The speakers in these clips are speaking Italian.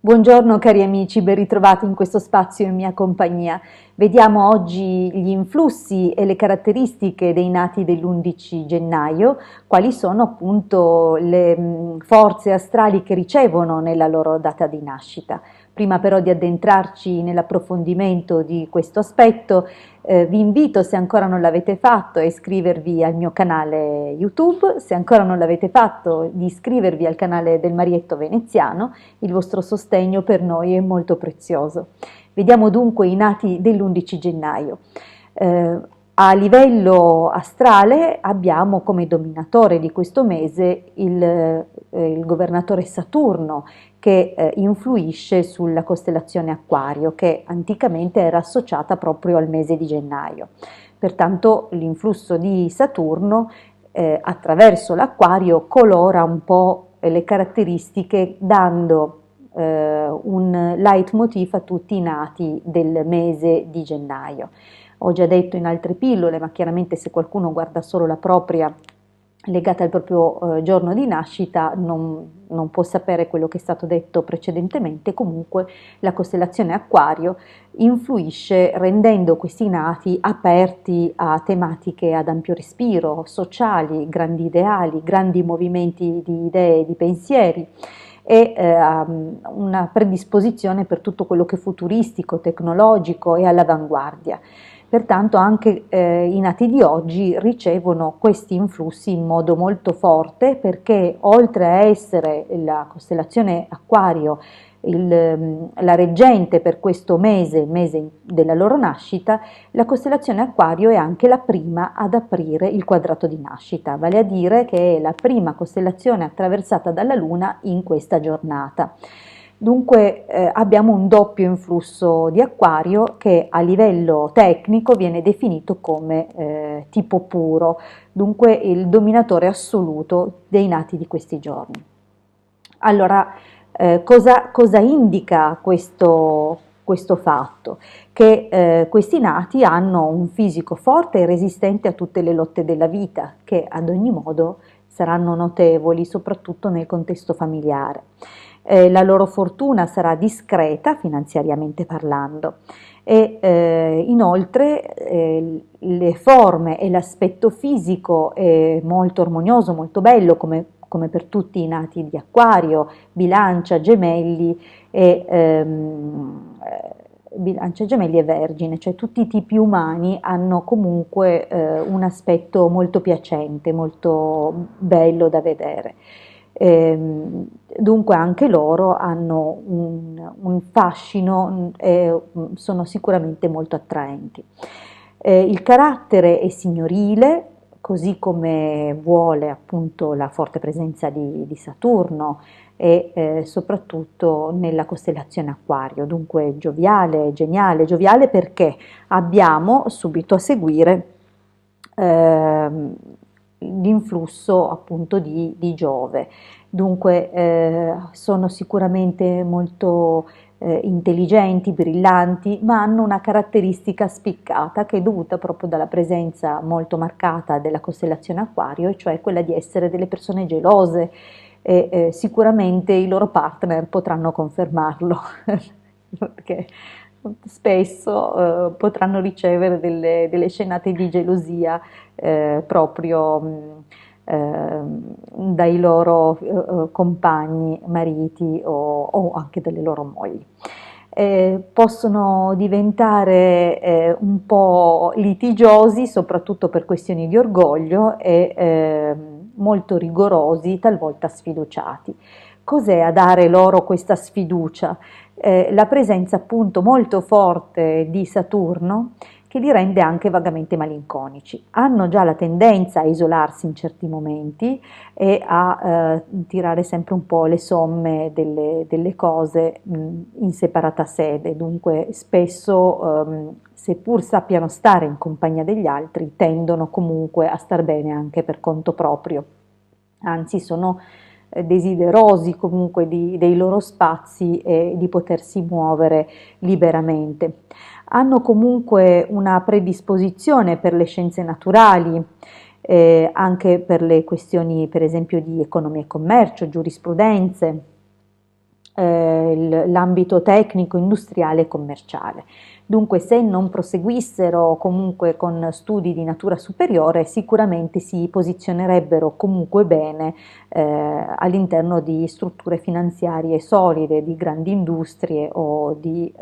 Buongiorno cari amici, ben ritrovati in questo spazio in mia compagnia. Vediamo oggi gli influssi e le caratteristiche dei nati dell'11 gennaio, quali sono appunto le forze astrali che ricevono nella loro data di nascita. Prima però di addentrarci nell'approfondimento di questo aspetto, vi invito, se ancora non l'avete fatto, a iscrivervi al mio canale YouTube, se ancora non l'avete fatto, di iscrivervi al canale del Marietto Veneziano. Il vostro sostegno per noi è molto prezioso. Vediamo dunque i nati dell'11 gennaio. A livello astrale abbiamo come dominatore di questo mese il governatore Saturno, che influisce sulla costellazione Acquario, che anticamente era associata proprio al mese di gennaio. Pertanto l'influsso di Saturno attraverso l'Acquario colora un po' le caratteristiche, dando un leitmotiv a tutti i nati del mese di gennaio. Ho già detto in altre pillole, ma chiaramente se qualcuno guarda solo la propria legata al proprio giorno di nascita non può sapere quello che è stato detto precedentemente. Comunque la costellazione Acquario influisce rendendo questi nati aperti a tematiche ad ampio respiro, sociali, grandi ideali, grandi movimenti di idee e di pensieri, e una predisposizione per tutto quello che è futuristico, tecnologico e all'avanguardia. Pertanto anche i nati di oggi ricevono questi influssi in modo molto forte, perché oltre a essere la costellazione Acquario la reggente per questo mese, il mese della loro nascita, la costellazione Acquario è anche la prima ad aprire il quadrato di nascita, vale a dire che è la prima costellazione attraversata dalla Luna in questa giornata. Dunque abbiamo un doppio influsso di Acquario che a livello tecnico viene definito come tipo puro, dunque il dominatore assoluto dei nati di questi giorni. Allora, cosa indica questo fatto? Che questi nati hanno un fisico forte e resistente a tutte le lotte della vita, che ad ogni modo saranno notevoli, soprattutto nel contesto familiare. La loro fortuna sarà discreta finanziariamente parlando, e inoltre le forme e l'aspetto fisico è molto armonioso, molto bello, come per tutti i nati di Acquario, Bilancia, Gemelli Bilancia, Gemelli e Vergine, cioè tutti i tipi umani hanno comunque un aspetto molto piacente, molto bello da vedere. Dunque anche loro hanno un fascino e sono sicuramente molto attraenti. Il carattere è signorile, così come vuole appunto la forte presenza di Saturno e soprattutto nella costellazione Acquario, dunque gioviale, geniale, gioviale perché abbiamo subito a seguire l'influsso appunto di Giove. Dunque sono sicuramente molto intelligenti, brillanti, ma hanno una caratteristica spiccata che è dovuta proprio dalla presenza molto marcata della costellazione Acquario, e cioè quella di essere delle persone gelose, e sicuramente i loro partner potranno confermarlo perché spesso potranno ricevere delle scenate di gelosia proprio dai loro compagni, mariti o anche dalle loro mogli. Possono diventare un po' litigiosi, soprattutto per questioni di orgoglio, e molto rigorosi, talvolta sfiduciati. Cos'è a dare loro questa sfiducia? La presenza appunto molto forte di Saturno, che li rende anche vagamente malinconici. Hanno già la tendenza a isolarsi in certi momenti e a tirare sempre un po' le somme delle cose in separata sede, dunque spesso seppur sappiano stare in compagnia degli altri, tendono comunque a star bene anche per conto proprio, anzi sono desiderosi comunque dei loro spazi e di potersi muovere liberamente. Hanno comunque una predisposizione per le scienze naturali, anche per le questioni per esempio di economia e commercio, giurisprudenze, l'ambito tecnico, industriale e commerciale. Dunque, se non proseguissero comunque con studi di natura superiore, sicuramente si posizionerebbero comunque bene all'interno di strutture finanziarie solide, di grandi industrie o di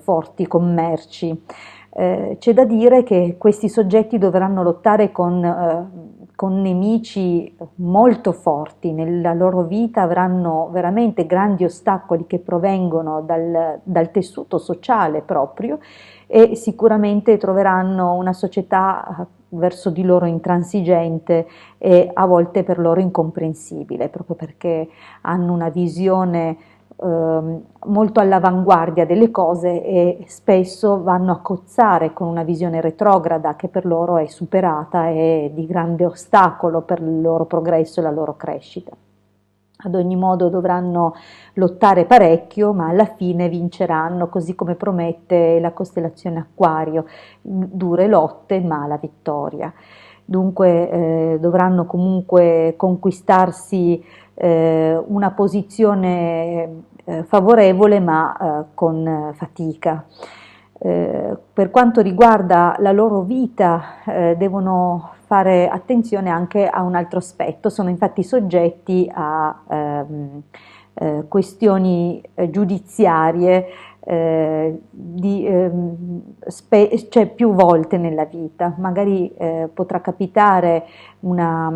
forti commerci. C'è da dire che questi soggetti dovranno lottare con nemici molto forti, nella loro vita avranno veramente grandi ostacoli che provengono dal tessuto sociale proprio e sicuramente troveranno una società verso di loro intransigente e a volte per loro incomprensibile, proprio perché hanno una visione molto all'avanguardia delle cose e spesso vanno a cozzare con una visione retrograda che per loro è superata e di grande ostacolo per il loro progresso e la loro crescita. Ad ogni modo dovranno lottare parecchio, ma alla fine vinceranno, così come promette la costellazione Acquario, dure lotte ma la vittoria. Dunque dovranno comunque conquistarsi una posizione favorevole ma con fatica. Per quanto riguarda la loro vita, devono fare attenzione anche a un altro aspetto, sono infatti soggetti a questioni giudiziarie cioè più volte nella vita, magari potrà capitare una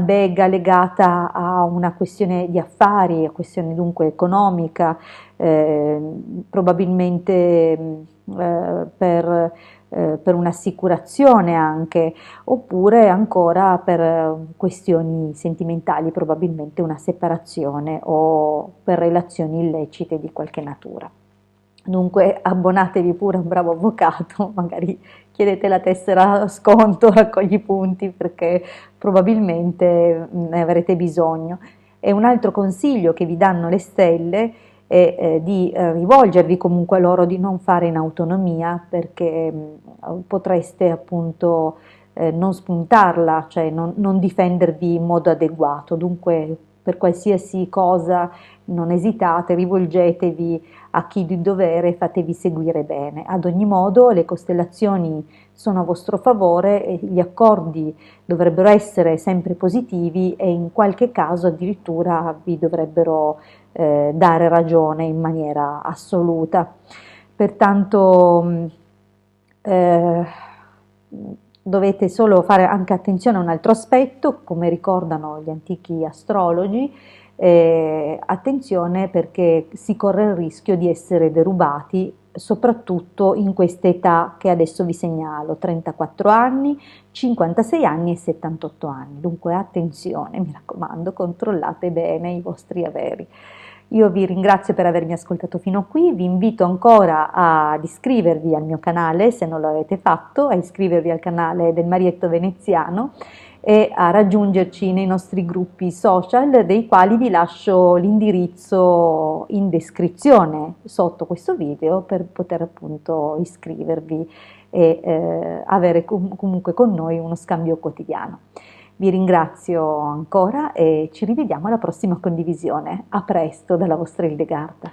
bega legata a una questione di affari, a questione dunque economica, probabilmente per un'assicurazione anche, oppure ancora per questioni sentimentali, probabilmente una separazione o per relazioni illecite di qualche natura. Dunque abbonatevi pure a un bravo avvocato, magari chiedete la tessera sconto, raccogli punti perché probabilmente ne avrete bisogno. E un altro consiglio che vi danno le stelle è di rivolgervi comunque a loro, di non fare in autonomia perché potreste appunto non spuntarla, cioè non difendervi in modo adeguato. Dunque per qualsiasi cosa non esitate, rivolgetevi a chi di dovere e fatevi seguire bene. Ad ogni modo le costellazioni sono a vostro favore e gli accordi dovrebbero essere sempre positivi e in qualche caso addirittura vi dovrebbero dare ragione in maniera assoluta. Pertanto eh, dovete solo fare anche attenzione a un altro aspetto, come ricordano gli antichi astrologi, attenzione perché si corre il rischio di essere derubati, soprattutto in questa età che adesso vi segnalo, 34 anni, 56 anni e 78 anni. Dunque attenzione, mi raccomando, controllate bene i vostri averi. Io vi ringrazio per avermi ascoltato fino a qui, vi invito ancora ad iscrivervi al mio canale se non l'avete fatto, a iscrivervi al canale del Marietto Veneziano e a raggiungerci nei nostri gruppi social, dei quali vi lascio l'indirizzo in descrizione sotto questo video per poter appunto iscrivervi e avere comunque con noi uno scambio quotidiano. Vi ringrazio ancora e ci rivediamo alla prossima condivisione. A presto dalla vostra Hildegarda.